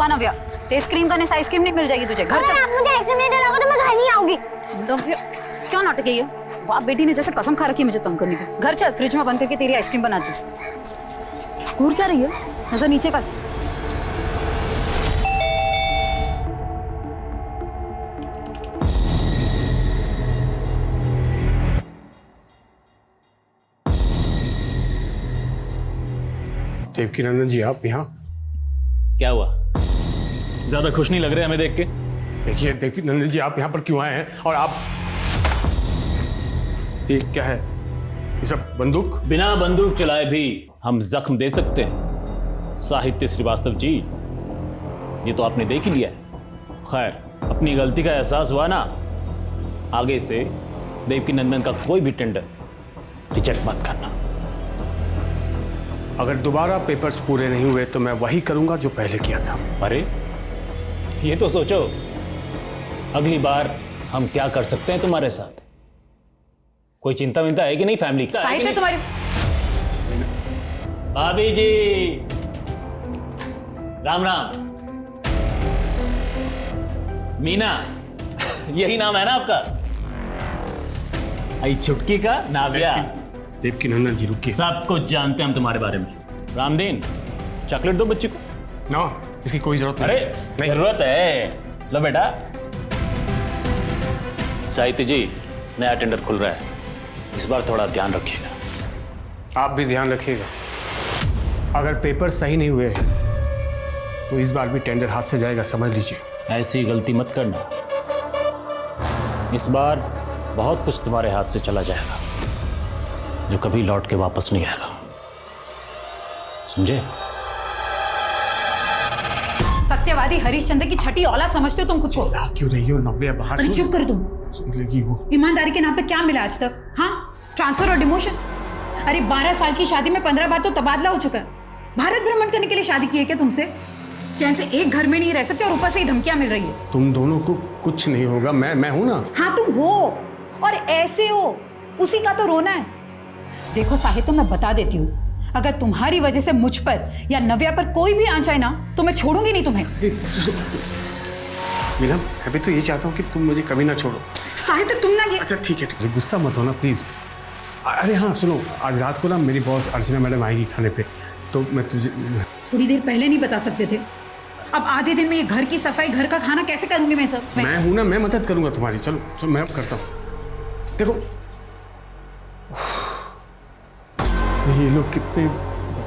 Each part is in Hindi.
हुआ नव्या, टेस्ट क्रीम करने से आइसक्रीम नहीं मिल जाएगी तुझे। घर चल। आप मुझे आइसक्रीम नहीं दिलाओगे तो मैं घर नहीं आऊंगी। नव्या क्या नाटक है ये? बाप बेटी ने जैसे कसम खा रखी है मुझे तंग करने की। घर चल, फ्रिज में बंद करके तेरी आइसक्रीम बनाती हूँ। घूर क्या रही है? नजर नीचे कर। देवकीनंदन जी आप यहाँ? क्या हुआ? ज्यादा खुश नहीं लग रहे हमें देख के। देखिए देवकीनंदन जी आप यहाँ पर क्यों आए हैं? और आप ये क्या है? ये सब बंदूक? बिना बंदूक चलाए भी हम जख्म दे सकते हैं साहित्य श्रीवास्तव जी, ये तो आपने देख ही लिया है। खैर अपनी गलती का एहसास हुआ ना, आगे से देवकीनंदन का कोई भी टेंडर रिजेक्ट मत करना। अगर दोबारा पेपर्स पूरे नहीं हुए तो मैं वही करूंगा जो पहले किया था। अरे ये तो सोचो, अगली बार हम क्या कर सकते हैं तुम्हारे साथ। कोई चिंता विंता है कि नहीं फैमिली की? साहित्य तुम्हारी भाभी जी राम राम। मीना यही नाम है ना आपका? आई छुटकी का नाव्या। देवकीनंदन जी रुकिए। सब कुछ जानते हैं हम तुम्हारे बारे में। रामदीन चॉकलेट दो बच्चे को। ना इसकी कोई जरूरत नहीं। अरे जरूरत है, लो बेटा। साहित्य जी नया टेंडर खुल रहा है, इस बार थोड़ा ध्यान रखिएगा। आप भी ध्यान रखिएगा, अगर पेपर सही नहीं हुए तो इस बार भी टेंडर हाथ से जाएगा, समझ लीजिए। ऐसी गलती मत करना, इस बार बहुत कुछ तुम्हारे हाथ से चला जाएगा जो कभी लौट के वापस नहीं आएगा, समझे? सत्यवादी हरिश्चंद्र की छठी औलाद समझते हो तुम खुद को? क्यों नहीं हो नव्या? बाहर अरे चुप कर तुम। सुन लेगी वो। ईमानदारी के नाम पे क्या मिला आज तक? हाँ, ट्रांसफर और डिमोशन। अरे 12 साल की शादी में 15 बार तो तबादला हो चुका है। भारत भ्रमण करने के लिए शादी की है क्या तुमसे? चैन से एक घर में नहीं रह सकते और ऊपर से ही धमकियां मिल रही है। तुम दोनों को कुछ नहीं होगा, मैं हूं ना। हाँ तुम हो, और ऐसे हो, उसी का तो रोना है। देखो साहित्य, मैं बता देती हूँ, अगर तुम्हारी वजह से मुझ पर या नव्या पर कोई भी आंच आए ना तो मैं छोड़ूंगी नहीं तुम्हें। मीना मैं भी तो ये चाहता हूँ कि तुम मुझे कभी ना छोड़ो। साहित्य तुम ना ये। अच्छा ठीक है, गुस्सा मत होना प्लीज। अरे हाँ सुनो, आज रात को ना मेरी बॉस अर्चना मैडम आएगी खाने पे, तो मैं तुझे थोड़ी देर पहले नहीं बता सकते थे? अब आधे दिन में ये घर की सफाई, घर का खाना कैसे करूंगी मैं सब? मैं हूं ना, मैं मदद करूंगा तुम्हारी। चलो चलो मैं अब करता हूँ। देखो ये लोग कितने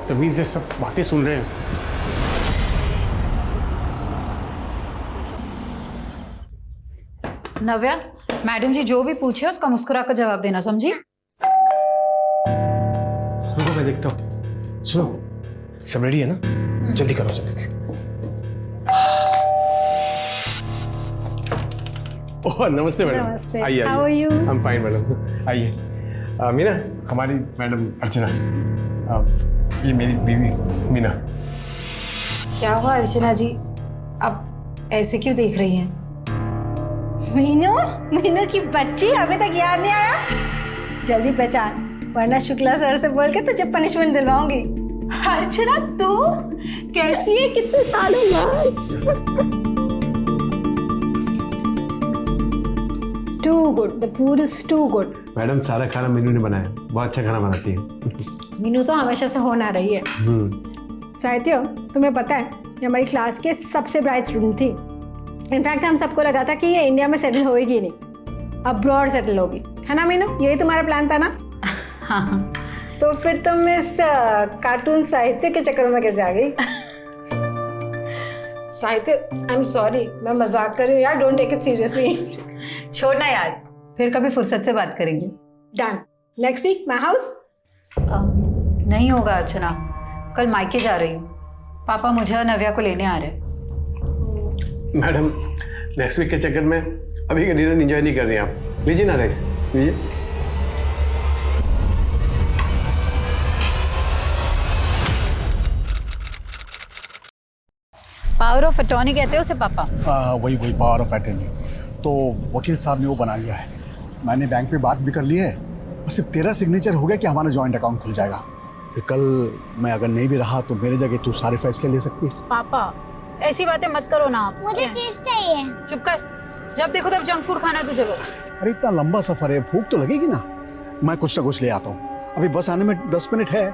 तमीज से सब बातें सुन रहे हैं। नव्या, मैडम जी जो भी पूछे उसका मुस्कुरा कर जवाब देना, समझी? रुको मैं देखता हूँ। सुनो सब रेडी है ना? जल्दी करो जल्दी। ओह नमस्ते मैडम। नमस्ते। आइए How are you? I am fine madam. आइए। मीना हमारी मैडम अर्चना, ये मेरी बीवी मीना। क्या हुआ अर्चना जी, अब ऐसे क्यों देख रही हैं? मीनू, मीनू की बच्ची अभी तक याद नहीं आया? जल्दी पहचान, वरना शुक्ला सर से बोल के तुझे पनिशमेंट दिलवाऊंगी। अर्चना तू कैसी है? कितने सालों बाद? Too good, the food is too good. Madam सारा खाना मीनू ने बनाया, बहुत अच्छा खाना बनाती है। मीनू तो हमेशा से होना रही है। साहित्य, तुम्हें पता है ये हमारी क्लास के सबसे ब्राइट स्टूडेंट थी। इनफैक्ट हम सबको लगा था कि ये इंडिया में सेटल होएगी नहीं, अब्रॉड सेटल होगी, है ना मीनू? यही तुम्हारा प्लान था ना? हाँ। तो फिर तुम इस कार्टून साहित्य के चक्कर में कैसे आ गई? साहित्य, आई एम सॉरी, मैं मजाक कर रही हूँ यार, डोंट टेक इट सीरियसली। छोड़ना यार, फिर कभी फुर्सत से बात करेंगे। Done. Next week my house? नहीं होगा अर्चना, कल मायके जा रही हूँ। पापा मुझे और नव्या को लेने आ रहे हैं। मैडम नेक्स्ट वीक के चक्कर में अभी का डिनर एंजॉय नहीं कर रही आप। लीजिए ना राइस, लीजिए। पावर ऑफ अटॉर्नी कहते हो उसे पापा? वही पावर ऑफ अटॉर्नी। तो वकील साहब ने वो बना लिया है, मैंने बैंक पे बात भी कर ली है, और सिर्फ तेरा सिग्नेचर हो गया कि हमारा जॉइंट अकाउंट खुल जाएगा। फिर कल मैं अगर नहीं भी रहा तो मेरी जगह तू सारे फैसले ले सकती है। पापा, ऐसी बातें मत करो ना आप। मुझे चिप्स चाहिए। चुप कर, जब देखो तब जंक फूड खाना है तुझे बस। अरे इतना लंबा सफर है, भूख तो लगेगी ना। मैं कुछ ना कुछ ले आता हूँ, अभी बस आने में 10 मिनट है।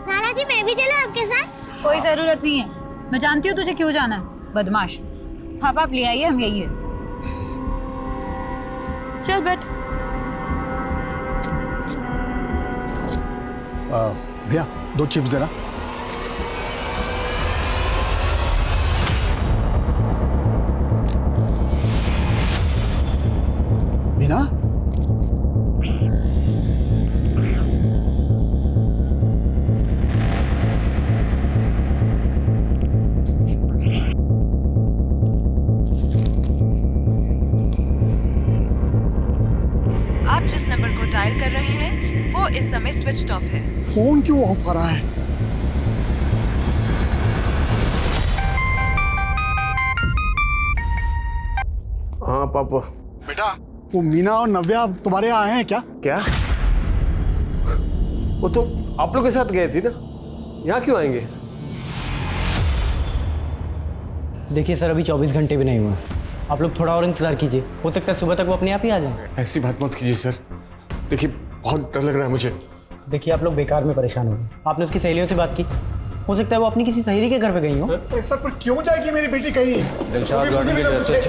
नाना जी मैं भी चलूं आपके साथ? कोई जरूरत नहीं है, मैं जानती हूँ तुझे क्यों जाना है, बदमाश। पापा आप ले आइए, हम यही है। चल बैठ। भैया 2 चिप्स देना। मीना, आप जिस नंबर को डायल कर रहे हैं वो इस समय स्विच ऑफ है। फोन क्यों ऑफ आ रहा है? हाँ पापा। बेटा वो मीना और नव्या तुम्हारे यहाँ आए हैं क्या? क्या? वो तो आप लोग के साथ गए थे ना, यहाँ क्यों आएंगे? देखिए सर, अभी 24 घंटे भी नहीं हुए, आप लोग थोड़ा और इंतजार कीजिए, हो सकता है सुबह तक वो अपने आप ही आ जाएं। ऐसी बात मत कीजिए सर, देखिए बहुत डर लग रहा है मुझे। देखिए आप लोग बेकार में परेशान हो गए, आपने उसकी सहेलियों से बात की, हो सकता है वो अपनी किसी सहेली के घर पे गई हो। अरे सर पर क्यों जाएगी मेरी बेटी कहीं? वो भी मुझे भी ना पूछे।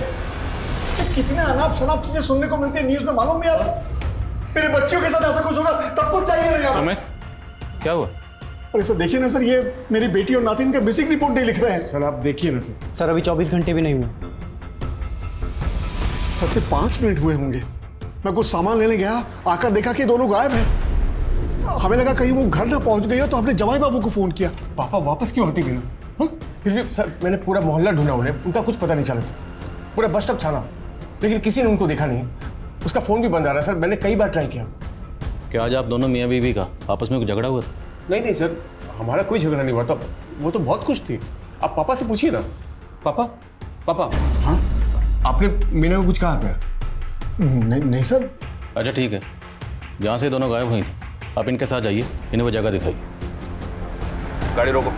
कितने अनाप शनाप चीजें सुनने को मिलती है न्यूज में, मालूम नहीं आपको? मेरे बच्चों के साथ ऐसा कुछ होगा तब कुछ चाहिए नहीं। अमित क्या हुआ? अरे सर देखिए ना सर, ये मेरी बेटी और नातिन का मिसिंग रिपोर्ट नहीं लिख रहे हैं। सर आप देखिए ना सर। सर अभी 24 घंटे भी नहीं हुए। सर से 5 मिनट हुए होंगे, मैं कुछ सामान लेने गया, आकर देखा कि दोनों गायब हैं। हमें लगा कहीं वो घर ना पहुंच गई हो, तो हमने जमाई बाबू को फोन किया। पापा वापस क्यों आती बिना? हाँ? फिर भी सर मैंने पूरा मोहल्ला ढूंढा, उन्हें उनका कुछ पता नहीं चला सर, पूरा बस स्टॉप छाना, लेकिन किसी ने उनको देखा नहीं। उसका फोन भी बंद आ रहा है सर, मैंने कई बार ट्राई किया। क्या आज आप दोनों मियाँ बीवी का आपस में कुछ झगड़ा हुआ था? नहीं सर, हमारा कोई झगड़ा नहीं हुआ था, वो तो बहुत खुश थी। आप पापा से पूछिए ना। पापा पापा, हाँ आपने मीना को कुछ कहा क्या? नहीं सर। अच्छा ठीक है, जहाँ से दोनों गायब हुई थी आप इनके साथ जाइए, इन्हें वो जगह दिखाइए। गाड़ी रोको,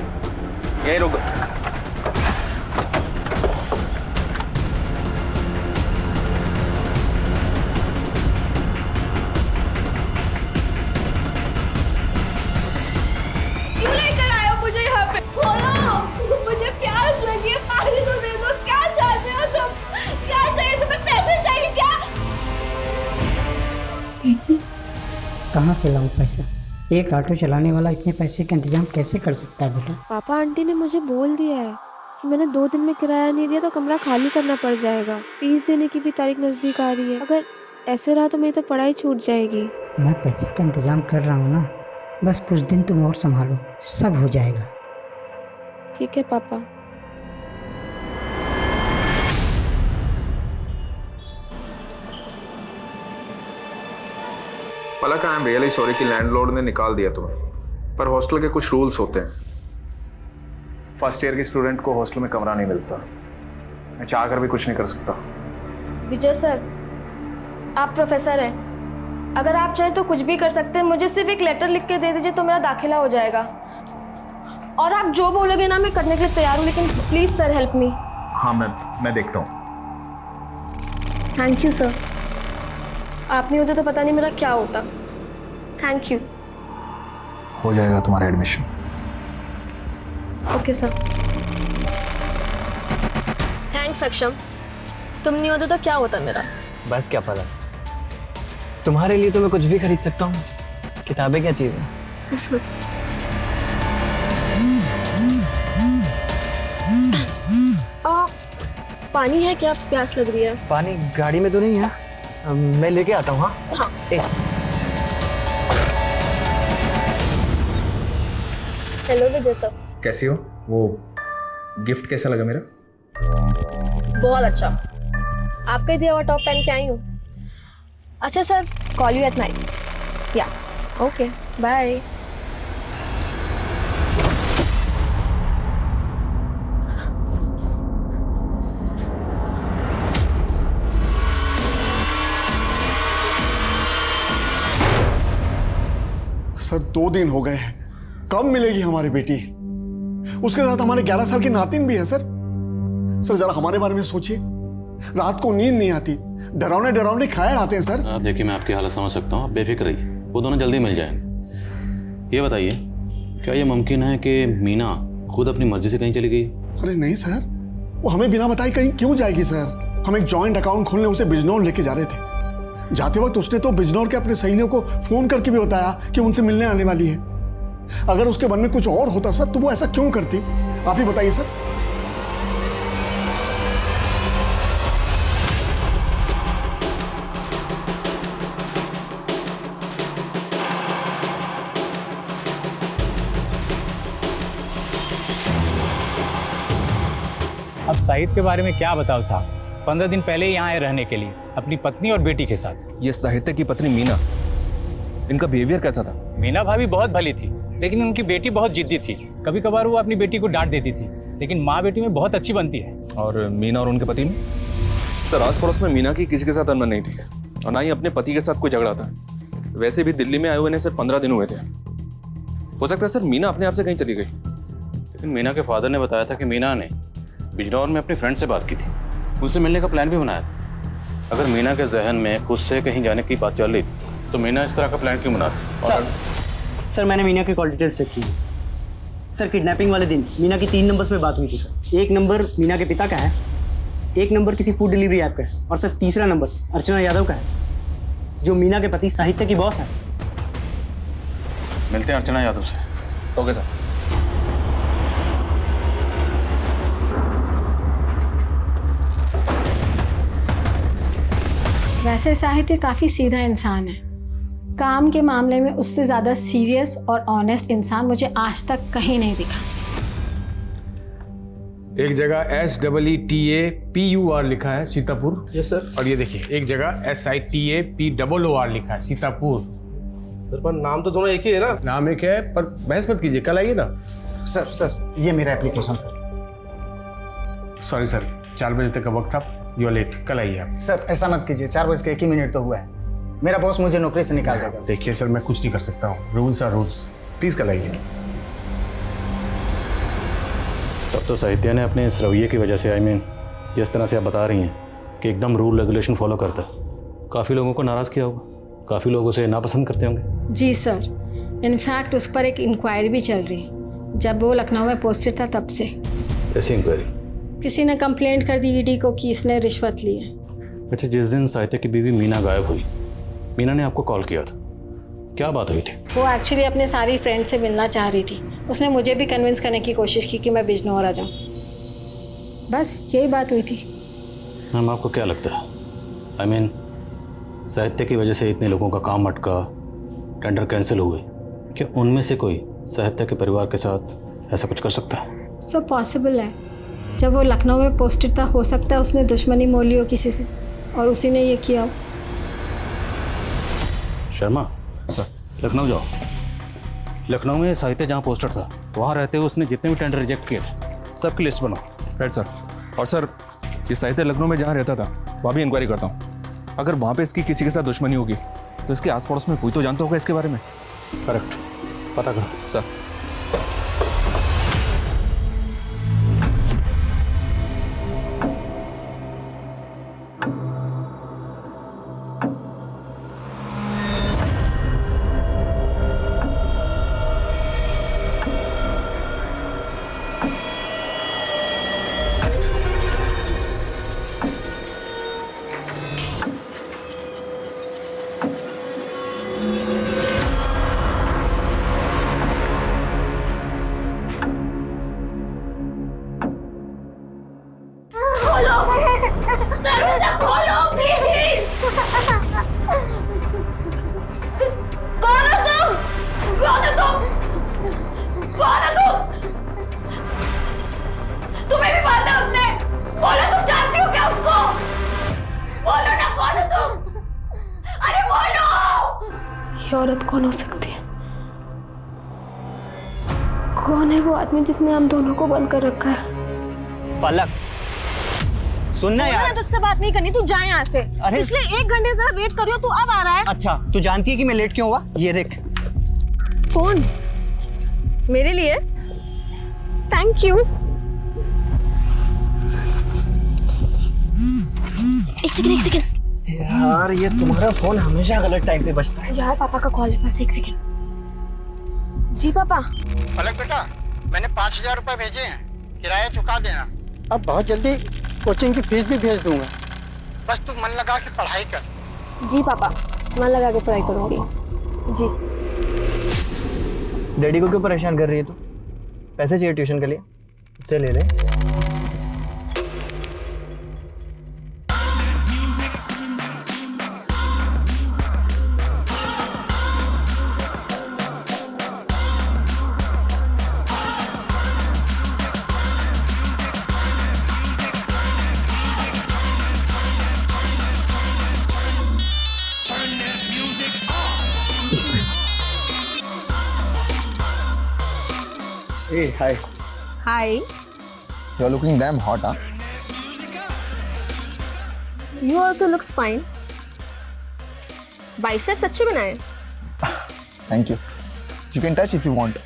यहीं रोको। क्यों लेकर आए हो मुझे यहाँ पे? बोलो, मुझे प्यास लगी है, पानी तो दे दो। क्या चाहते हो तुम? क्या चाहिए तुम्हें? पैसे चाहिए क्या? पैसे? कहाँ से लाऊं पैसा? एक ऑटो चलाने वाला इतने पैसे का इंतजाम कैसे कर सकता है बेटा? पापा आंटी ने मुझे बोल दिया है कि मैंने 2 दिन में किराया नहीं दिया तो कमरा खाली करना पड़ जाएगा। फीस देने की भी तारीख नजदीक आ रही है, अगर ऐसे रहा तो मेरी तो पढ़ाई छूट जाएगी। मैं पैसे का इंतजाम कर रहा हूँ ना, बस कुछ दिन तुम और संभालो, सब हो जाएगा। ठीक है पापा। पलक, आई एम रियली सॉरी कि लैंडलॉर्ड ने निकाल दिया तुम्हें, पर हॉस्टल के कुछ रूल्स होते हैं। फर्स्ट ईयर के स्टूडेंट को हॉस्टल में कमरा नहीं मिलता। मैं चाह कर भी कुछ नहीं कर सकता। विजय सर, आप प्रोफेसर हैं, अगर आप चाहें तो कुछ भी कर सकते हैं। मुझे सिर्फ एक लेटर लिख के दे दीजिए तो मेरा दाखिला हो जाएगा, और आप जो बोलोगे ना मैं करने के लिए तैयार हूँ, लेकिन प्लीज सर हेल्प मी। हाँ मैं देखता हूँ। थैंक यू सर, आप नहीं होते तो पता नहीं मेरा क्या होता। Thank you. हो जाएगा तुम्हारा एडमिशन। Okay sir. थैंक्स अक्षम, तुम नहीं होते तो क्या होता मेरा। बस क्या पता, तुम्हारे लिए तो मैं कुछ भी खरीद सकता हूँ, किताबें क्या चीज़ है। पानी है क्या? प्यास लग रही है। पानी गाड़ी में तो नहीं है, मैं लेके आता हूँ। हाँ। हेलो विजय सर, कैसी हो? वो गिफ्ट कैसा लगा मेरा? बहुत अच्छा, आपका दिया हुआ टॉप पहन के आई हूँ। अच्छा sir, call you at night. या ओके, बाय। सर 2 दिन हो गए हैं, कब मिलेगी हमारी बेटी? उसके साथ हमारे 11 साल की नातिन भी है सर। सर जरा हमारे बारे में सोचिए, रात को नींद नहीं आती, डरावने डरावने ख्याल आते हैं सर। आप देखिए, मैं आपकी हालत समझ सकता हूँ, आप बेफिक्र रहिए, वो दोनों जल्दी मिल जाएंगे। ये बताइए, क्या ये मुमकिन है कि मीना खुद अपनी मर्जी से कहीं चली गई? अरे नहीं सर, वो हमें बिना बताए कहीं क्यों जाएगी सर? हम एक जॉइंट अकाउंट खोलने उसे बिजनौर लेके जा रहे थे। जाते वक्त उसने तो बिजनौर के अपने सहेलियों को फोन करके भी बताया कि उनसे मिलने आने वाली है। अगर उसके मन में कुछ और होता सर तो वो ऐसा क्यों करती? आप ही बताइए सर। अब साहिद के बारे में क्या बताओ साहब, 15 दिन पहले यहाँ आए रहने के लिए अपनी पत्नी और बेटी के साथ। ये साहित्य की पत्नी मीना, इनका बिहेवियर कैसा था? मीना भाभी बहुत भली थी, लेकिन उनकी बेटी बहुत जिद्दी थी। कभी कभार वो अपनी बेटी को डांट देती थी, लेकिन माँ बेटी में बहुत अच्छी बनती है। और मीना और उनके पति में? सर आस पड़ोस में मीना की किसी के साथ अनबन नहीं थी, और ना ही अपने पति के साथ कोई झगड़ा था। वैसे भी दिल्ली में आए हुए सिर्फ 15 दिन हुए थे। हो सकता है सर मीना अपने आप से कहीं चली गई। लेकिन मीना के फादर ने बताया था कि मीना ने बिजनौर में अपने फ्रेंड से बात की थी, उनसे मिलने का प्लान भी बनाया था। अगर मीना के जहन में खुद से कहीं जाने की बात चल रही थी तो मीना इस तरह का प्लान क्यों बनाती? सर मैंने मीना की कॉल डिटेल्स चेक की। सर किडनैपिंग वाले दिन मीना की 3 नंबर्स में बात हुई थी सर। एक नंबर मीना के पिता का है, एक नंबर किसी फूड डिलीवरी ऐप का है, और सर तीसरा नंबर अर्चना यादव का है, जो मीना के पति साहित्य की बॉस है। मिलते हैं अर्चना यादव से। Okay sir. वैसे साहित्य काफ़ी सीधा इंसान है। काम के मामले में उससे ज़्यादा सीरियस और ऑनेस्ट इंसान मुझे आज तक कहीं नहीं दिखा। एक जगह SEETAPUR लिखा है सीतापुर। Yes sir. और ये देखिए एक जगह SITAPOOR लिखा है सीतापुर। सर पर नाम तो दोनों एक ही है ना? नाम एक है, पर बहस मत कीजिए, कल आइए ना। सर ये मेरा एप्लीकेशन। सॉरी सर, 4 बजे तक का वक्त था, यू आर लेट, कल आइए आप। सर ऐसा मत कीजिए, 4 बज के 1 ही मिनट तो हुआ है, मेरा बॉस मुझे नौकरी से निकाल देगा। देखिए सर, मैं कुछ नहीं कर सकता हूँ, रूल्स आर रूल्स, प्लीज कल आइए। तब तो साहित्य ने अपने इस रवैये की वजह से, जिस तरह से आप बता रही हैं कि एकदम रूल रेगुलेशन फॉलो करता है, काफ़ी लोगों को नाराज़ किया होगा, काफ़ी लोग उसे नापसंद करते होंगे। जी सर, इनफैक्ट उस पर एक इंक्वायरी भी चल रही है। जब वो लखनऊ में पोस्टेड था तब से। ऐसी इंक्वायरी? किसी ने कंप्लेंट कर दी ईडी को कि इसने रिश्वत ली है। अच्छा, जिस दिन साहित्य की बीवी मीना गायब हुई, मीना ने आपको कॉल किया था, क्या बात हुई थी? वो एक्चुअली अपने सारी फ्रेंड से मिलना चाह रही थी। उसने मुझे भी कन्विंस करने की कोशिश की कि मैं बिजनौर आ जाऊँ, बस यही बात हुई थी। मैम आपको क्या लगता है, साहित्य की वजह से इतने लोगों का काम अटका, टेंडर कैंसिल हुए, क्या उनमें से कोई साहित्य के परिवार के साथ ऐसा कुछ कर सकता है? सो पॉसिबल है। जब वो लखनऊ में पोस्टेड था, हो सकता है उसने दुश्मनी मोल ली हो किसी से और उसी ने ये किया हो। शर्मा सर, लखनऊ जाओ। लखनऊ में साहित्य जहाँ पोस्टर था, वहाँ रहते हुए उसने जितने भी टेंडर रिजेक्ट किए थे, सबकी लिस्ट बनाओ। Right sir. और सर ये साहित्य लखनऊ में जहाँ रहता था वहाँ भी इंक्वायरी करता हूँ। अगर वहाँ पे इसकी किसी के साथ दुश्मनी होगी तो इसके आस पड़ोस में कोई तो जानता होगा इसके बारे में। करेक्ट, पता करो सर। दरवाजा खोलो प्लीज। कौन हो तुम? कौन हो तुम? कौन हो तुम? तुम्हें भी मारना है उसने। बोलो, तुम जानती हो क्या उसको? बोलो ना, कौन हो तुम? अरे बोलो। ये औरत कौन हो सकती है? कौन है वो आदमी जिसने हम दोनों को बंद कर रखा है? पलक, सुनना यार। तुझसे बात नहीं करनी, तू जा यहाँ से। अरे पिछले 1 घंटे से वेट कर रही हो, तू अब आ रहा है? अच्छा, तू जानती है कि मैं लेट क्यों हुआ? ये देख फोन मेरे लिए। Thank you. एक सेकंड यार ये तुम्हारा फोन हमेशा गलत टाइम पे बजता है। यार पापा का कॉल है, बस एक सेकंड। जी पापा। पलक बेटा, मैंने 5,000 रुपए भेजे हैं, किराया चुका देना। अब बहुत जल्दी कोचिंग की फीस भी भेज दूंगा, बस तू मन लगा के पढ़ाई कर। जी पापा, मन लगा के पढ़ाई करूंगी। जी। डैडी को क्यों परेशान कर रही है तू? पैसे चाहिए ट्यूशन के लिए, उससे ले ले। Hey, hi. Hi. You're looking damn hot, huh? You also looks fine. Biceps अच्छे बनाए। Thank you. You can touch if you want.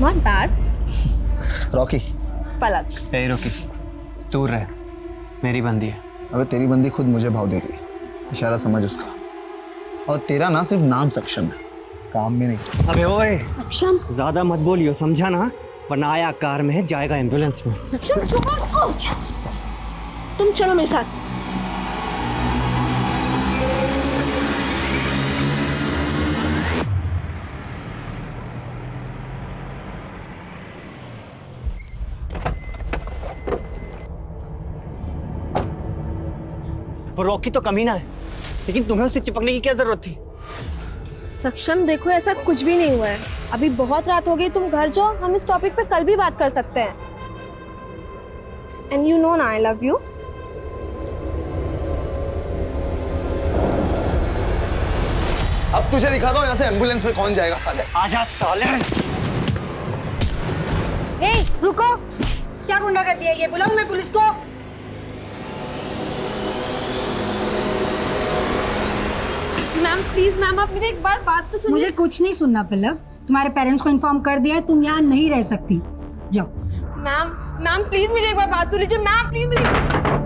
Not bad. Rocky. पलक। ए रोकी, दूर रह, मेरी बंदी है। अबे तेरी बंदी खुद मुझे भाव दे रही है, इशारा समझ उसका। और तेरा ना सिर्फ नाम सक्षम है, काम में नहीं। अबे ओए, सक्षम ज्यादा मत बोलियो, समझा ना? वरना आया कार में है, जाएगा एम्बुलेंस में। सक्षम चुप हो उसको। तुम चलो मेरे साथ। वो रॉकी तो कमीना है, लेकिन तुम्हें उससे चिपकने की क्या जरूरत थी? सक्षम देखो, ऐसा कुछ भी नहीं हुआ है। अभी बहुत रात हो गई, तुम घर जाओ, हम इस टॉपिक पे कल भी बात कर सकते हैं। एंड यू नो ना आई लव यू। अब तुझे दिखा दो यहाँ से एम्बुलेंस में कौन जाएगा साले। आजा साले। ए, रुको, क्या गुंडागर्दी है ये? बुलाऊं मैं पुलिस को? मैम प्लीज, मैम आप मेरी एक बार बात तो सुनिए। मुझे कुछ नहीं सुनना पलक, तुम्हारे पेरेंट्स को इन्फॉर्म कर दिया है, तुम यहाँ नहीं रह सकती, जाओ। मैम प्लीज मेरी एक बार बात सुन लीजिए। मैम प्लीज मेरी।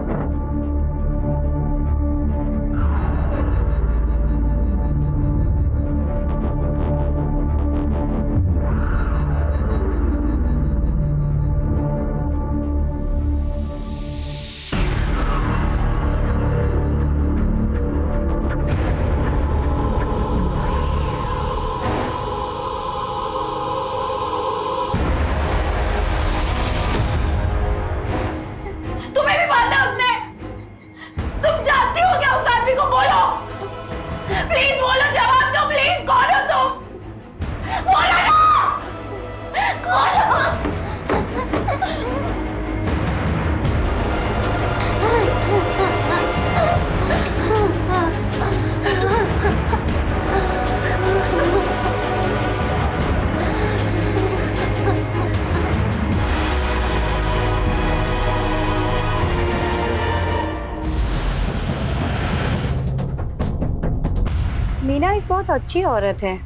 मीना एक बहुत अच्छी औरत है,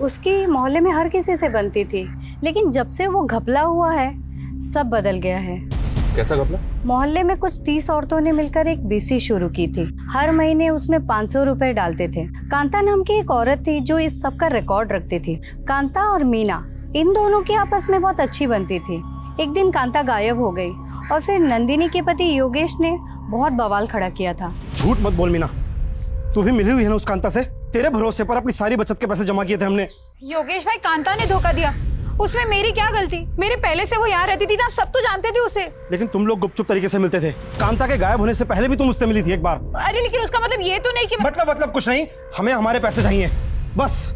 उसकी मोहल्ले में हर किसी से बनती थी, लेकिन जब से वो घपला हुआ है सब बदल गया है। कैसा घपला? मोहल्ले में कुछ 30 औरतों ने मिलकर एक बीसी शुरू की थी। हर महीने उसमें 500 रुपए डालते थे। कांता नाम की एक औरत थी जो इस सब का रिकॉर्ड रखती थी। कांता और मीना इन दोनों की आपस में बहुत अच्छी बनती थी। एक दिन कांता गायब हो गई और फिर नंदिनी के पति योगेश ने बहुत बवाल खड़ा किया था। झूठ मत बोल मीना, तू भी मिली हुई है ना उस कांता से? तेरे भरोसे पर अपनी सारी बचत के पैसे जमा किए थे हमने। योगेश भाई, कांता ने धोखा दिया, उसमें मेरी क्या गलती? मेरे पहले से वो यहाँ रहती थी ना, आप सब तो जानते थे उसे। लेकिन तुम लोग गुपचुप तरीके से मिलते थे। कांता के गायब होने से पहले भी तुम उससे मिली थी एक बार। अरे लेकिन उसका मतलब ये तो नहीं कि मतलब कुछ नहीं, हमें हमारे पैसे चाहिए बस।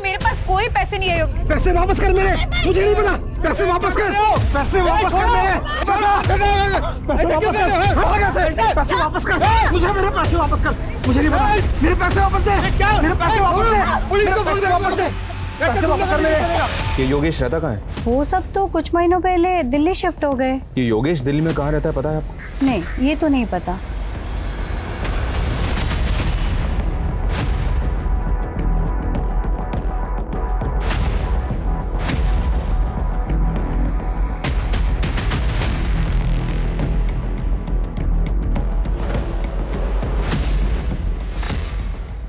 मेरे पास कोई पैसे नहीं है योगेश। पैसे वापस कर मेरे, मुझे नहीं पता। पैसे वापस कर, पैसे वापस कर मेरे, पैसे वापस कर, पैसे वापस कर, मुझे मेरे पैसे वापस कर, मुझे नहीं पता। मेरे पैसे वापस दे, मेरे पैसे वापस दे, पुलिस को पैसे वापस दे, पैसे वापस कर मेरे। ये योगेश रहता कहाँ है? वो सब तो कुछ महीनों पहले दिल्ली शिफ्ट हो गए। ये योगेश दिल्ली में कहाँ रहता है पता है आपको? नहीं, ये तो नहीं पता।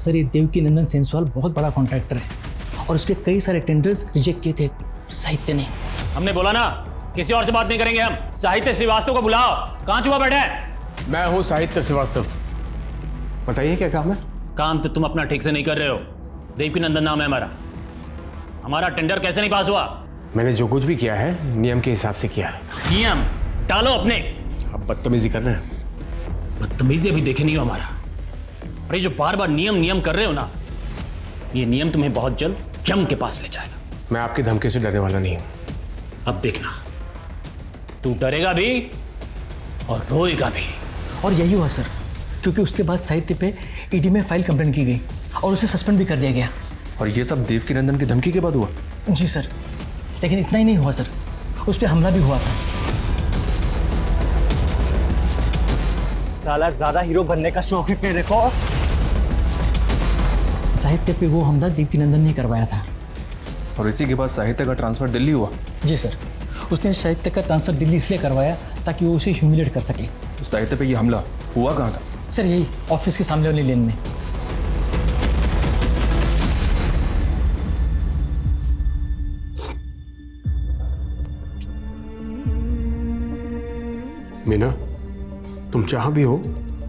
सर ये देवकी नंदन सेंसवाल बहुत बड़ा कॉन्ट्रैक्टर है और उसके कई सारे टेंडर्स रिजेक्ट किए थे साहित्य ने। हमने बोला ना किसी और से बात नहीं करेंगे हम। साहित्य श्रीवास्तव को बुलाओ। कहाँ छुपा बैठा है? मैं हूँ साहित्य श्रीवास्तव। बताइए क्या काम है? काम तो तुम अपना ठीक से नहीं कर रहे हो। देवकी नंदन नाम है हमारा। हमारा टेंडर कैसे नहीं पास हुआ? मैंने जो कुछ भी किया है नियम के हिसाब से किया है। नियम डालो अपने। अब बदतमीजी कर रहे हैं। बदतमीजी अभी देखे नहीं हो हमारा। अरे जो बार बार नियम नियम कर रहे हो ना, ये नियम तुम्हें बहुत जल्द यम के पास ले जाएगा। मैं आपकी धमकी से डरने वाला नहीं हूं। अब देखना, तू डरेगा भी और रोएगा भी। और यही हुआ सर, क्योंकि उसके बाद साहित्य पे ईडी में फाइल कंप्लेंट की गई और उसे सस्पेंड भी कर दिया गया। और ये सब देवकी नंदन की धमकी के बाद हुआ? जी सर, लेकिन इतना ही नहीं हुआ सर, उस पर हमला भी हुआ था। साला ज्यादा हीरो बनने का शौक ही तेरे को। साहित्य पे वो हमला देवकी नंदन ने करवाया था। और इसी के बाद साहित्य का ट्रांसफर दिल्ली हुआ? जी सर, उसने साहित्य का ट्रांसफर दिल्ली इसलिए करवाया ताकि वो उसे ह्यूमिलेट कर सके। तो साहित्य पे ये हमला हुआ कहाँ था? सर यही ऑफिस के सामने वाली लेन में। मीना, तुम जहां भी हो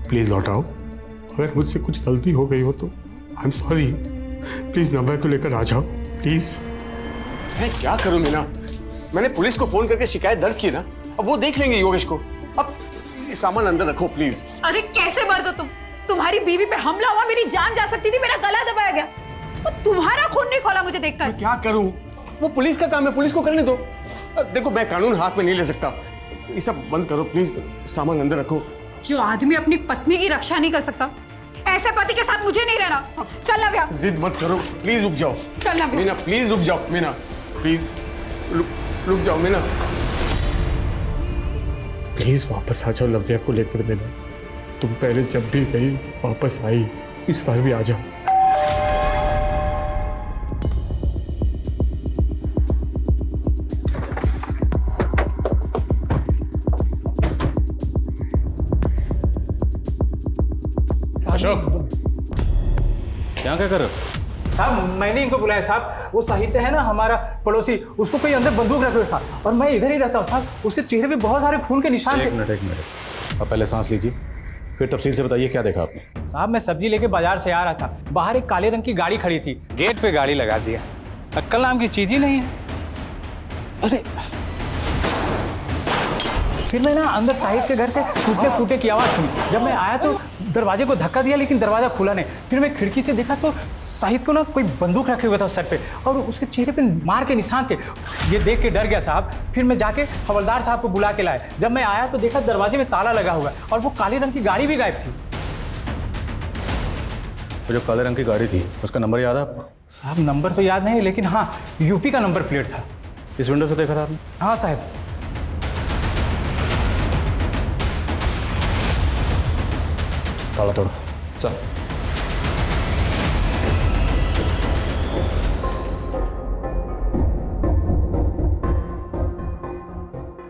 प्लीज लौट आओ। अगर मुझसे कुछ गलती हो गई हो तो आई एम सॉरी। प्लीज नव्या को लेकर आ जाओ प्लीज। मैं क्या करूं मीना? मैंने पुलिस को फोन करके शिकायत दर्ज की ना, अब वो देख लेंगे योगेश को। अब ये सामान अंदर रखो प्लीज। अरे कैसे मर्द हो तुम? तुम्हारी बीवी पे हमला हुआ, मेरी जान जा सकती थी, मेरा गला दबाया गया। वो तुम्हारा खून नहीं खोला मुझे देखकर। क्या करूं? वो पुलिस का काम है, पुलिस को करने दो। देखो मैं कानून हाथ में नहीं ले सकता। ये सब बंद करो प्लीज, सामान अंदर रखो। जो आदमी अपनी पत्नी की रक्षा नहीं कर सकता, ऐसे पति के साथ मुझे नहीं रहना। चल नव्या। जिद मत करो प्लीज, रुक जाओ। चल नव्या। मीना प्लीज रुक जाओ। मीना प्लीज रुक जाओ। मीना प्लीज वापस आ जाओ नव्या को लेकर। मीना तुम पहले जब भी गई वापस आई, इस बार भी आ जाओ। अशोक, क्या कर रहे हो? साहब मैंने इनको बुलाया साहब। वो साहित्य है ना हमारा पड़ोसी, उसको कोई अंदर बंदूक रखे हुए था और मैं इधर ही रहता हूँ साहब। उसके चेहरे पे बहुत सारे खून के निशान थे। एक मिनट। अब पहले सांस लीजिए, फिर तफसील से बताइए क्या देखा आपने। साहब मैं सब्जी लेके बाजार से आ रहा था, बाहर एक काले रंग की गाड़ी खड़ी थी, गेट पे गाड़ी लगा दिया। अक्कल नाम की चीज ही नहीं है। अरे फिर मैं ना अंदर साहित्य के घर से टूटने फूटे की आवाज़ सुनी। जब मैं आया तो दरवाजे को धक्का दिया लेकिन दरवाज़ा खुला नहीं। फिर मैं खिड़की से देखा तो साहित्य को ना कोई बंदूक रखे हुआ था सर पे और उसके चेहरे पे मार के निशान थे। ये देख के डर गया साहब। फिर मैं जाके हवलदार साहब को बुला के लाया। जब मैं आया तो देखा दरवाजे में ताला लगा हुआ और वो काले रंग की गाड़ी भी गायब थी। वो जो काले रंग की गाड़ी थी उसका नंबर याद है आपको? साहब नंबर तो याद नहीं, लेकिन हाँ यूपी का नंबर प्लेट था। इस विंडो से देखा था आपने? हाँ साहब। ताला तोड़ो सर।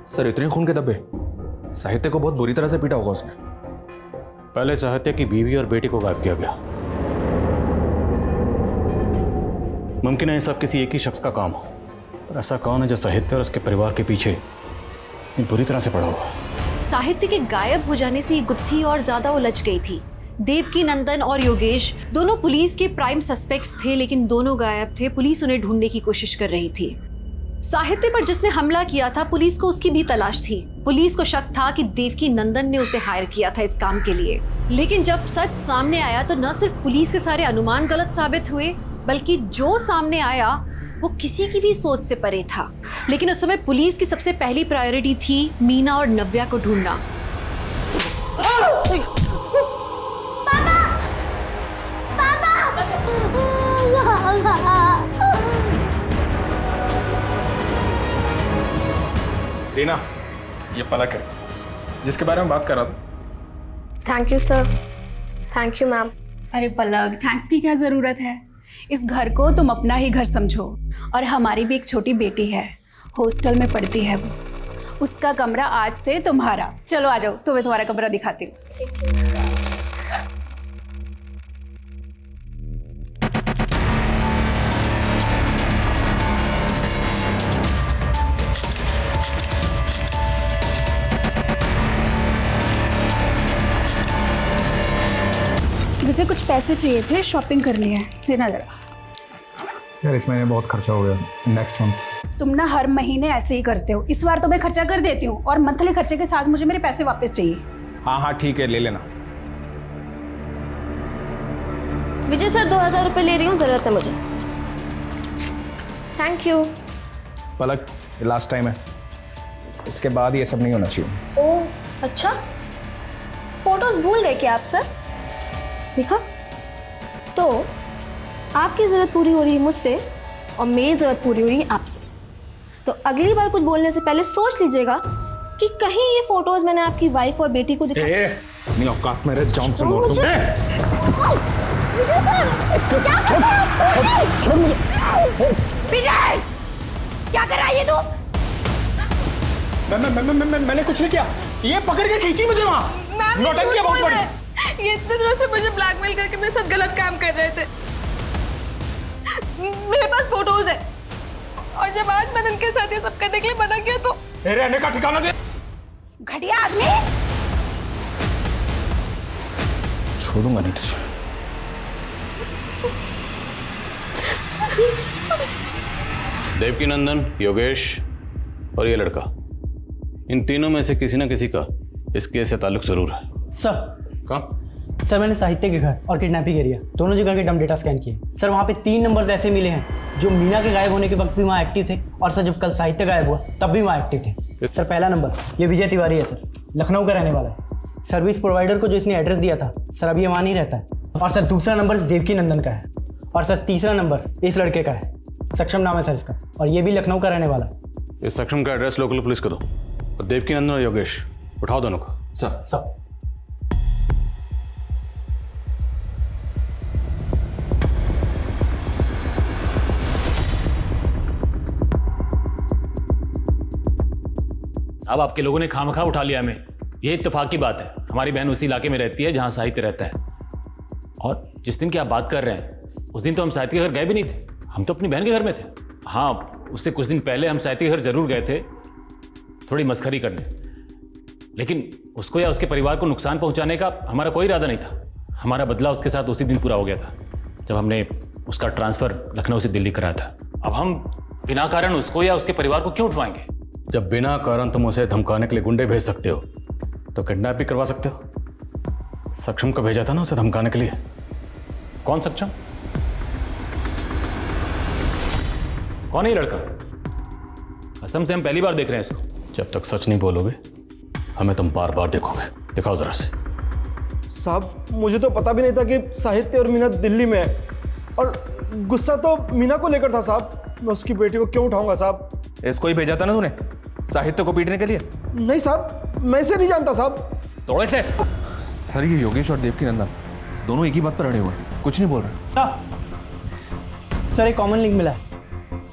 सर इतने खून के धब्बे? साहित्य को बहुत बुरी तरह से पीटा होगा उसने। पहले साहित्य की बीवी और बेटी को गायब किया गया। मुमकिन है ये सब किसी एक ही शख्स का काम हो, पर ऐसा कौन है जो साहित्य और उसके परिवार के पीछे इतनी बुरी तरह से पड़ा हुआ? साहित्य के गायब हो जाने से ये गुत्थी और ज्यादा उलझ गई थी। देवकी नंदन और योगेश दोनों पुलिस के प्राइम सस्पेक्ट्स थे, लेकिन दोनों गायब थे। पुलिस उन्हें ढूंढने की कोशिश कर रही थी। साहित्य पर जिसने हमला किया था पुलिस को उसकी भी तलाश थी। पुलिस को शक था कि देवकी नंदन ने उसे हायर किया था इस काम के लिए। लेकिन जब सच सामने आया तो न सिर्फ पुलिस के सारे अनुमान गलत साबित हुए, बल्कि जो सामने आया वो किसी की भी सोच से परे था। लेकिन उस समय पुलिस की सबसे पहली प्रायोरिटी थी मीना और नव्या को ढूंढना। रीना, ये पलक है जिसके बारे में बात कर रहा था। Thank you sir. Thank you ma'am. अरे पलक, थैंक्स की क्या ज़रूरत है? इस घर को तुम अपना ही घर समझो। और हमारी भी एक छोटी बेटी है, हॉस्टल में पढ़ती है वो। उसका कमरा आज से तुम्हारा। चलो आ जाओ, तुम्हें तुम्हारा कमरा दिखाती हूँ। पैसे चाहिए थे, शॉपिंग करनी है, देना जरा। यार इस महीने बहुत खर्चा हो गया, नेक्स्ट मंथ। तुम ना हर महीने ऐसे ही करते हो, इस बार तो मैं खर्चा कर देती हूँ और मंथली खर्चे के साथ मुझे मेरे पैसे वापस चाहिए। हाँ हाँ ठीक है, ले लेना। विजय सर 2000 रुपये ले रही हूँ, ज़रूरत है मुझे। Thank you. पलक, ये लास्ट टाइम है, इसके बाद ये सब नहीं होना चाहिए। ओह अच्छा, फोटोज भूल गए क्या आप सर? देखा, तो आपकी ज़रूरत पूरी हो रही है मुझसे और मेरी ज़रूरत पूरी हो रही है आपसे। तो अगली बार कुछ बोलने से पहले सोच लीजिएगा कि कहीं ये फोटोज मैंने आपकी वाइफ और बेटी को दिखा। नहीं औकात मेरे जान से मार दूंगा। विजय सर, क्या कर रहे हो? छोड़ मुझे। विजय, क्या कर रहा है ये तू? मैंने कुछ नहीं किया, ये पकड़ के खींची मुझे वहाँ। नौटंकी बहुत बड़ी। ये इतने दिनों से मुझे ब्लैकमेल करके मेरे साथ गलत काम कर रहे थे। मेरे पास फोटोज है और जब आज मैंने उनके साथ ये सब करने के लिए मना किया तो रहने का ठिकाना दे। घटिया आदमी। छोड़ूंगा नहीं तुझे। देवकीनंदन, योगेश और ये लड़का, इन तीनों में से किसी ना किसी का इस केस से ताल्लुक जरूर है। सर कहाँ? सर मैंने साहित्य के घर और किडनैपिंग एरिया दोनों जगह के डम डेटा स्कैन किए। सर वहाँ पे 3 नंबर्स ऐसे मिले हैं जो मीना के गायब होने के वक्त भी वहाँ एक्टिव थे, और सर जब कल साहित्य गायब हुआ तब भी वहाँ एक्टिव थे। सर पहला नंबर ये विजय तिवारी है सर, लखनऊ का रहने वाला है। सर्विस प्रोवाइडर को जो इसने एड्रेस दिया था सर अभी ये वहाँ नहीं रहता है। और सर दूसरा नंबर इस देवकीनंदन का है, और सर तीसरा नंबर इस लड़के का है, सक्षम नाम है सर इसका, और ये भी लखनऊ का रहने वाला है। इस सक्षम का एड्रेस लोकल पुलिस को दो और देवकीनंदन और योगेश उठाओ दोनों को। सर साहब आपके लोगों ने खामखा उठा लिया हमें, ये इत्तेफाक की बात है। हमारी बहन उसी इलाके में रहती है जहाँ साहित्य रहता है, और जिस दिन की आप बात कर रहे हैं उस दिन तो हम साहित्य के घर गए भी नहीं थे, हम तो अपनी बहन के घर में थे। हाँ, उससे कुछ दिन पहले हम साहित्य के घर जरूर गए थे थोड़ी मस्खरी करने, लेकिन उसको या उसके परिवार को नुकसान पहुँचाने का हमारा कोई इरादा नहीं था। हमारा बदला उसके साथ उसी दिन पूरा हो गया था जब हमने उसका ट्रांसफ़र लखनऊ से दिल्ली कराया था। अब हम बिना कारण उसको या उसके परिवार को क्यों उठवाएंगे? जब बिना कारण तुम उसे धमकाने के लिए गुंडे भेज सकते हो तो किडनैप भी करवा सकते हो। सक्षम को भेजा था ना उसे धमकाने के लिए। कौन सक्षम? कौन है ये लड़का? कसम से हम पहली बार देख रहे हैं इसको। जब तक सच नहीं बोलोगे हमें तुम बार बार देखोगे। दिखाओ जरा से। साहब मुझे तो पता भी नहीं था कि साहित्य और मीना दिल्ली में है, और गुस्सा तो मीना को लेकर था साहब। मैं उसकी बेटी को क्यों उठाऊंगा साहब? इसको ही भेजा था ना तूने साहित्य को पीटने के लिए? नहीं साहब, मैं इसे नहीं जानता साहब। तोड़े से। सर ये योगेश और देवकीनंदन दोनों एक ही बात पर अड़े हुए हैं, कुछ नहीं बोल रहे। सर एक कॉमन लिंक मिला है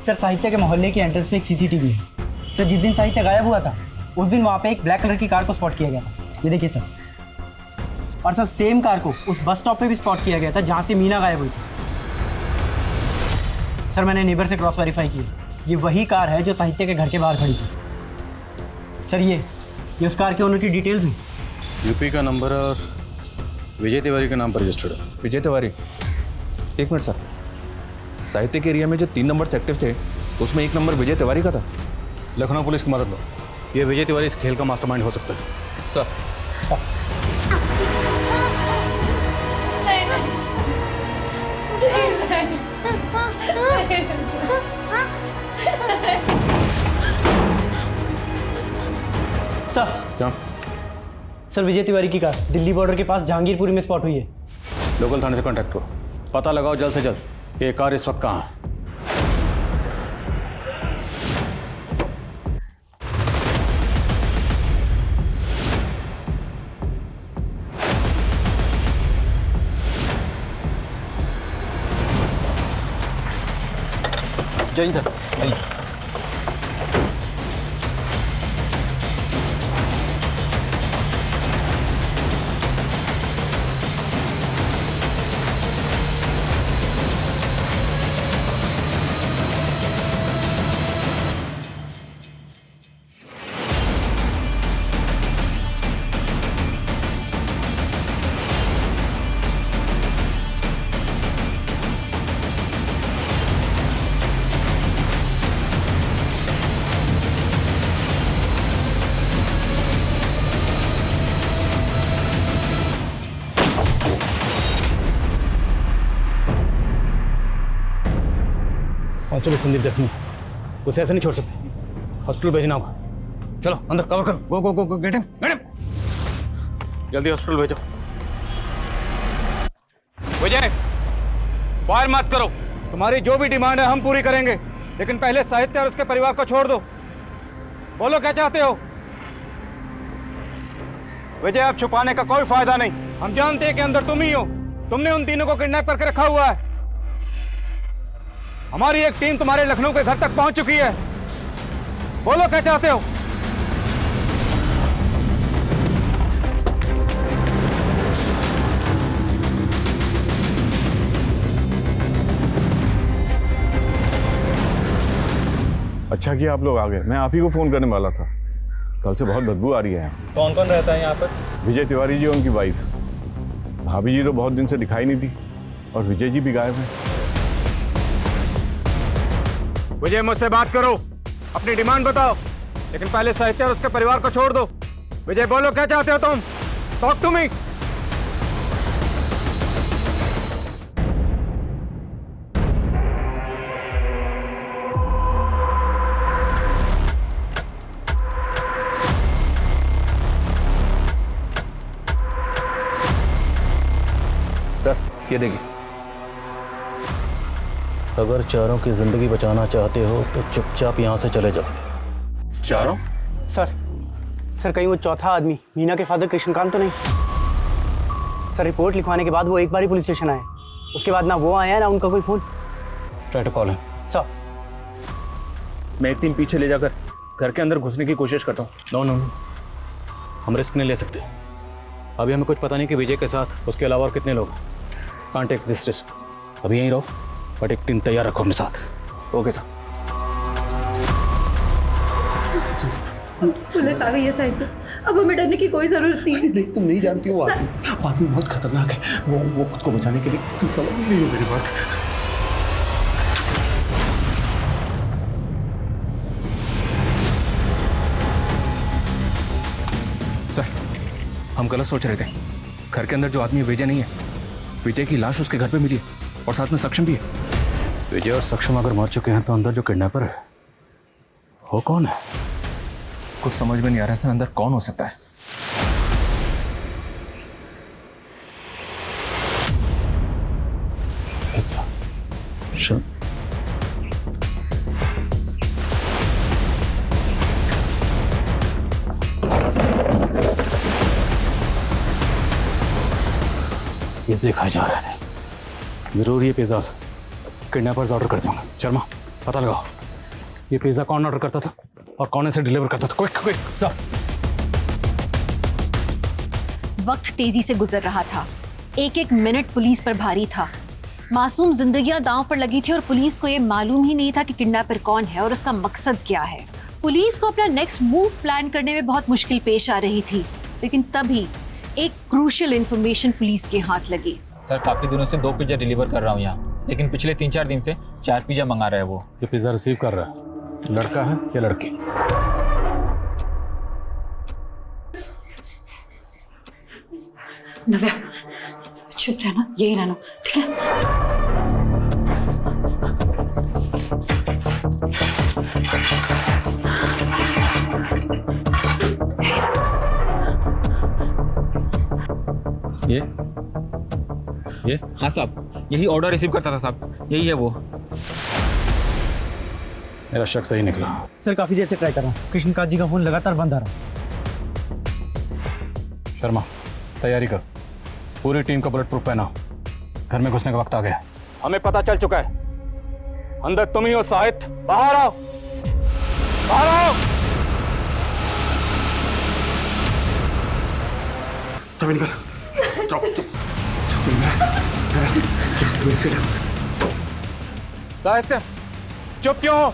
सर, साहित्य के मोहल्ले की एंट्रेंस में एक सीसीटीवी है सर। जिस दिन साहित्य गायब हुआ था उस दिन वहाँ पे एक ब्लैक कलर की कार को स्पॉट किया गया था, ये देखिए सर। और सर सेम कार को उस बस स्टॉप पे भी स्पॉट किया गया था जहाँ से मीना गायब हुई थी। सर मैंने नेबर से क्रॉस वेरीफाई किया, ये वही कार है जो साहित्य के घर के बाहर खड़ी थी। सर ये उस कार के ओनर की डिटेल्स हैं। यूपी का नंबर और विजय तिवारी के नाम पर रजिस्टर्ड है। विजय तिवारी? एक मिनट सर, साहित्य के एरिया में जो 3 नंबर एक्टिव थे उसमें 1 नंबर विजय तिवारी का था। लखनऊ पुलिस की मदद लो, ये विजय तिवारी इस खेल का मास्टरमाइंड हो सकता है। सर सर क्या? सर विजय तिवारी की कार दिल्ली बॉर्डर के पास जहांगीरपुरी में स्पॉट हुई है। लोकल थाने से कांटेक्ट करो, पता लगाओ जल्द से जल्द कि ये कार इस वक्त कहाँ है। जैन सर। कांस्टेबल संदीप जख्मी, उसे ऐसे नहीं छोड़ सकते, हॉस्पिटल भेजना होगा। चलो अंदर कवर करो, गो गो गो गो, गेट हिम, जल्दी हॉस्पिटल भेजो। विजय, फायर मत करो। तुम्हारी जो भी डिमांड है हम पूरी करेंगे, लेकिन पहले साहित्य और उसके परिवार को छोड़ दो। बोलो क्या चाहते हो? विजय, अब छुपाने का कोई फायदा नहीं, हम जानते हैं कि अंदर तुम ही हो। तुमने उन तीनों को किडनैप करके रखा हुआ है। हमारी एक टीम तुम्हारे लखनऊ के घर तक पहुंच चुकी है। बोलो क्या चाहते हो? अच्छा किया आप लोग आ गए, मैं आप ही को फोन करने वाला था। कल से बहुत बदबू आ रही है यहाँ। कौन कौन रहता है यहाँ पर? विजय तिवारी जी और उनकी वाइफ। भाभी जी तो बहुत दिन से दिखाई नहीं दी और विजय जी भी गायब हैं। विजय, मुझसे बात करो, अपनी डिमांड बताओ, लेकिन पहले साहित्य और उसके परिवार को छोड़ दो। विजय, बोलो क्या चाहते हो तुम? Talk to me. ये देखिए, अगर चारों की जिंदगी बचाना चाहते हो तो चुपचाप यहाँ से चले जाओ। चारों? सर कहीं वो चौथा आदमी मीना के फादर कृष्णकांत तो नहीं? सर रिपोर्ट लिखवाने के बाद वो एक बार ही पुलिस स्टेशन आए, उसके बाद ना वो आया ना उनका कोई phone. Try to call him. Sir मैं एक टीम पीछे ले जाकर घर के अंदर घुसने की कोशिश करता हूँ। नो नो नो, हम रिस्क नहीं ले सकते। अभी हमें कुछ पता नहीं कि विजय के साथ उसके अलावा और कितने लोग। Can't take this risk. अभी यहीं रहो, बट एक टीम तैयार रखो अपने साथ। Okay sir. पुलिस आ गई है साहित्य, अब हमें डरने की कोई जरूरत नहीं है। नहीं, तुम नहीं जानती हो, आदमी बहुत खतरनाक है। वो खुद को बचाने के लिए समझ नहीं हो मेरी बात। सर, हम गलत सोच रहे थे। घर के अंदर जो आदमी है विजय नहीं है। विजय की लाश उसके घर पे मिली है और साथ में सक्षम भी है। विजय और सक्षम अगर मर चुके हैं तो अंदर जो किडनैपर है वो कौन है? कुछ समझ में नहीं आ रहा है सर, अंदर कौन हो सकता है? ऐसा Sure. पिज़्ज़े खाए जा रहे थे। जरूर ये पिज़्ज़ा किडनैपर्स ऑर्डर करते होंगे। शर्मा, पता लगाओ ये पिज़्ज़ा कौन ऑर्डर करता था और कौन इसे डिलीवर करता था। Quick quick sir. वक्त तेजी से गुजर रहा था, एक एक मिनट पुलिस पर भारी था। मासूम जिंदगियां दांव पर लगी थी और पुलिस को यह मालूम ही नहीं था कि किडनैपर कौन है और उसका मकसद क्या है। पुलिस को अपना नेक्स्ट मूव प्लान करने में बहुत मुश्किल पेश आ रही थी, लेकिन तभी एक क्रूशियल इंफॉर्मेशन पुलिस के हाथ लगी। सर काफी दिनों से 2 पिज्जा डिलीवर कर रहा हूँ यहाँ, लेकिन पिछले 3-4 दिन से 4 पिज्जा मंगा रहा है वो। ये पिज़्ज़ा रिसीव कर रहा है लड़का है या लड़की? नव्या, चुप रहना, यही रहना, ठीक है? ये हाँ साहब, यही ऑर्डर रिसीव करता था साहब, यही है वो। मेरा शक सही निकला। सर काफी देर से ट्राई कर रहा हूँ, कृष्णकांत जी का फोन लगातार बंद आ रहा है। शर्मा, तैयारी कर, पूरी टीम का बुलेट प्रूफ पहना, घर में घुसने का वक्त आ गया। हमें पता चल चुका है, अंदर तुम ही हो साहित्य। बाहर आओ, बाहर आओ। चल निकल। साहित्य, चुप क्यों हो?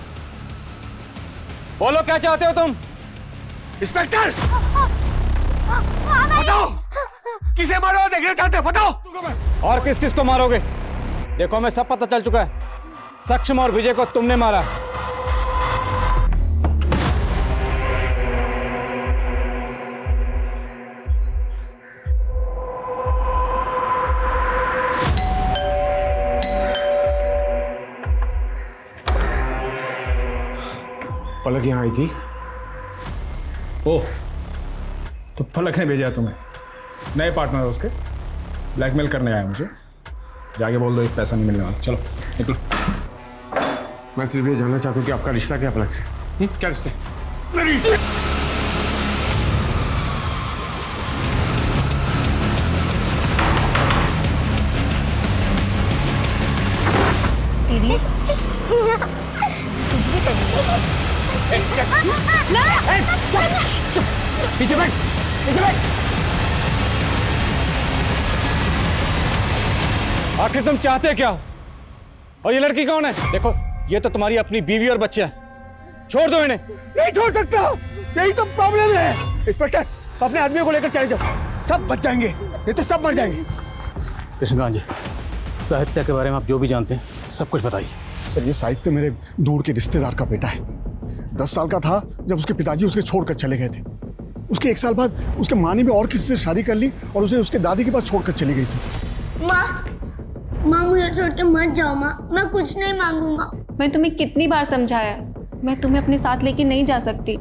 बोलो क्या चाहते हो तुम? इंस्पेक्टर, बताओ किसे मारो देखना चाहते हो, बताओ। और किस किस को मारोगे? देखो हमें सब पता चल चुका है, सक्षम और विजय को तुमने मारा। पलक यहाँ आई थी। ओह, तो पलक ने भेजा तुम्हें? नए पार्टनर उसके ब्लैकमेल करने आया मुझे। जाके बोल दो एक पैसा नहीं मिलने वाला। चलो निकलो। मैं सिर्फ ये जानना चाहता हूँ कि आपका रिश्ता क्या पलक से? क्या रिश्ता? दीदी पीछे बैठ, पीछे बैठ। आखिर तुम चाहते क्या हो? और ये लड़की कौन है? देखो, ये तो तुम्हारी अपनी बीवी और बच्चे हैं। छोड़ दो इन्हें। नहीं छोड़ सकता, यही तो प्रॉब्लम है। इंस्पेक्टर, अपने आदमियों को लेकर चले जाओ, सब बच जाएंगे, नहीं तो सब मर जाएंगे। कृष्णकांत जी, साहित्य के बारे में आप जो भी जानते हैं सब कुछ बताइए। सर, ये साहित्य मेरे दूर के रिश्तेदार का बेटा है। 10 साल का था जब उसके पिताजी उसे छोड़कर चले गए थे। उसके 1 साल बाद उसके माँ ने भी और किसी से शादी कर ली और उसे उसके दादी के पास छोड़कर चली गई। सर माँ मुझे छोड़ के मत जाओ माँ, मैं कुछ नहीं मांगूंगा। मैं तुम्हें कितनी बार समझाया, मैं तुम्हें अपने साथ लेके नहीं जा सकती।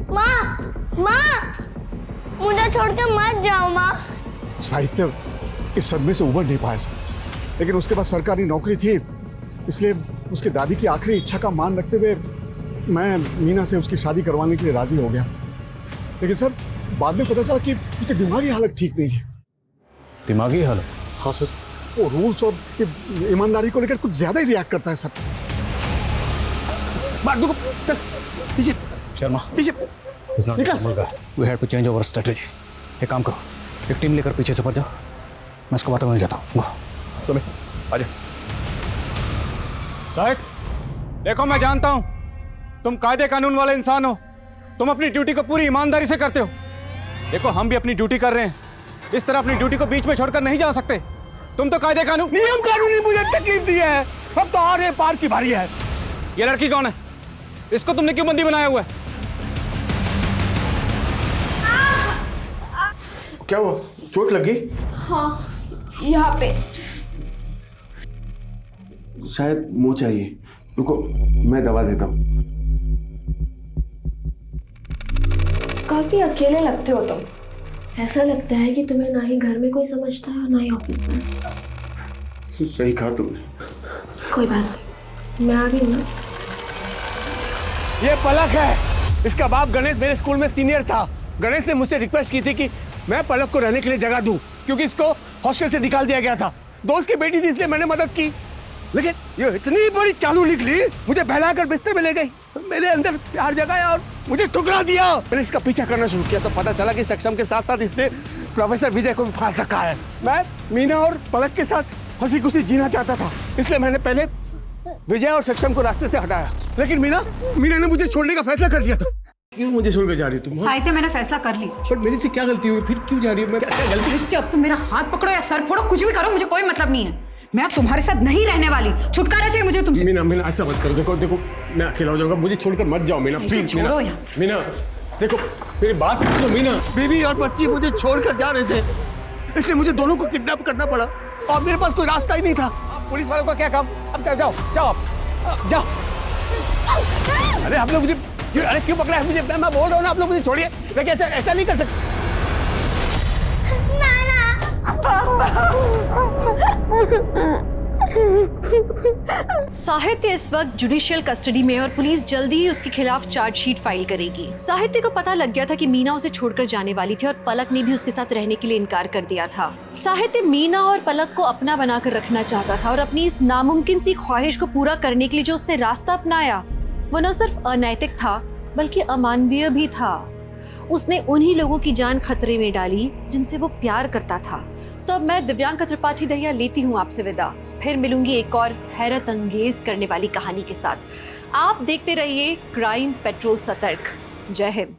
माँ मुझे छोड़ के मत जाओ माँ। साहित्य इस सदमे से उबर नहीं पाया सर, लेकिन उसके पास सरकारी नौकरी थी, इसलिए उसके दादी की आखिरी इच्छा का मान रखते हुए मैं मीना से उसकी शादी करवाने के लिए राजी हो गया। लेकिन सर, बाद में पता चला कि उसकी दिमागी हालत ठीक नहीं है। दिमागी हालत? हाँ सर, वो रूल्स और ईमानदारी को लेकर कुछ ज्यादा ही रिएक्ट करता है सर। पीछे शर्मा, पीछे निकल। We have to change our strategy. एक काम करो, एक टीम लेकर पीछे से पड़ जाओ, मैं इसको बातों में जाता हूँ। सुमे, आजा। साहिब, देखो मैं जानता हूँ तुम कायदे कानून वाले इंसान हो, तुम अपनी ड्यूटी को पूरी ईमानदारी से करते हो। देखो, हम भी अपनी ड्यूटी कर रहे हैं, इस तरह अपनी ड्यूटी को बीच में छोड़कर नहीं जा सकते। तुम तो कायदे कानून, नियम कानून ही मुझे तकलीफ दी है। अब तो आगे पार की बारी है। ये लड़की कौन है? इसको तुमने क्यों बंदी बनाया हुआ है? क्या हुआ? चोट लगी? हाँ, यहाँ पे। शायद मुंह चाहिए, रुको मैं दवा देता हूँ। काफी अकेले लगते हो तुम। ऐसा लगता है कि तुम्हें ना ही घर में कोई समझता है और ना ही ऑफिस में। सही कहा तुमने। कोई बात नहीं, मैं आ गई हूँ ना। ये पलक है, इसका बाप गणेश मेरे स्कूल में सीनियर था। गणेश ने मुझसे रिक्वेस्ट की थी कि मैं पलक को रहने के लिए जगह दूं, क्योंकि इसको हॉस्टल से निकाल दिया गया था। दोस्त की बेटी थी इसलिए मैंने मदद की, लेकिन ये इतनी बड़ी चालू निकली, मुझे बहलाकर बिस्तर में ले गई, मेरे अंदर प्यार जगाया और मुझे ठुकरा दिया। मैंने इसका पीछा करना शुरू किया तो पता चला कि सक्षम के साथ साथ इसने प्रोफेसर विजय को भी फांस रखा है। मैं मीना और पलक के साथ हंसी खुशी जीना चाहता था, इसलिए मैंने पहले विजय और सक्षम को रास्ते से हटाया, लेकिन मीना ने मुझे छोड़ने का फैसला कर लिया था। क्यों मुझे छोड़कर जा रही हो तुम? साहित्य, मैंने फैसला कर ली। पर मेरी से क्या गलती हुई? फिर क्यों जा रही हो? मैं क्या गलती? साहित्य, अब तुम मेरा हाथ पकड़ो या सर फोड़ो, कुछ भी करो, मुझे कोई मतलब नहीं है। मैं अब तुम्हारे साथ नहीं रहने वाली। छुटकारा चाहिए मुझे तुमसे। मीना ऐसा मत करो। देखो मैं अकेला हो जाऊंगा, मुझे छोड़कर मत जाओ मीना, प्लीज। मीना देखो, मेरी बात सुनो मीना। बीवी और बच्ची मुझे छोड़कर जा रहे थे, इसलिए मुझे दोनों को किडनैप करना पड़ा और मेरे पास कोई रास्ता ही नहीं था। पुलिस वालों का क्या काम? अब जाओ आप जाओ। अरे आप लोग मुझे क्यों पकड़ा है? मुझे, मैं बोल रहा हूँ ना, आप लोग मुझे छोड़िए। देखिए ऐसा नहीं कर सकते। साहित्य इस वक्त जुडिशियल कस्टडी में है और पुलिस जल्दी ही उसके खिलाफ चार्जशीट फाइल करेगी। साहित्य को पता लग गया था कि मीना उसे छोड़कर जाने वाली थी और पलक ने भी उसके साथ रहने के लिए इनकार कर दिया था। साहित्य मीना और पलक को अपना बनाकर रखना चाहता था और अपनी इस नामुमकिन सी ख्वाहिश को पूरा करने के लिए जो उसने रास्ता अपनाया वो न सिर्फ अनैतिक था बल्कि अमानवीय भी था। उसने उन्हीं लोगों की जान खतरे में डाली जिनसे वो प्यार करता था। तो अब मैं दिव्यांका त्रिपाठी दहिया लेती हूँ आपसे विदा। फिर मिलूंगी एक और हैरत अंगेज करने वाली कहानी के साथ। आप देखते रहिए क्राइम पेट्रोल सतर्क। जय हिंद।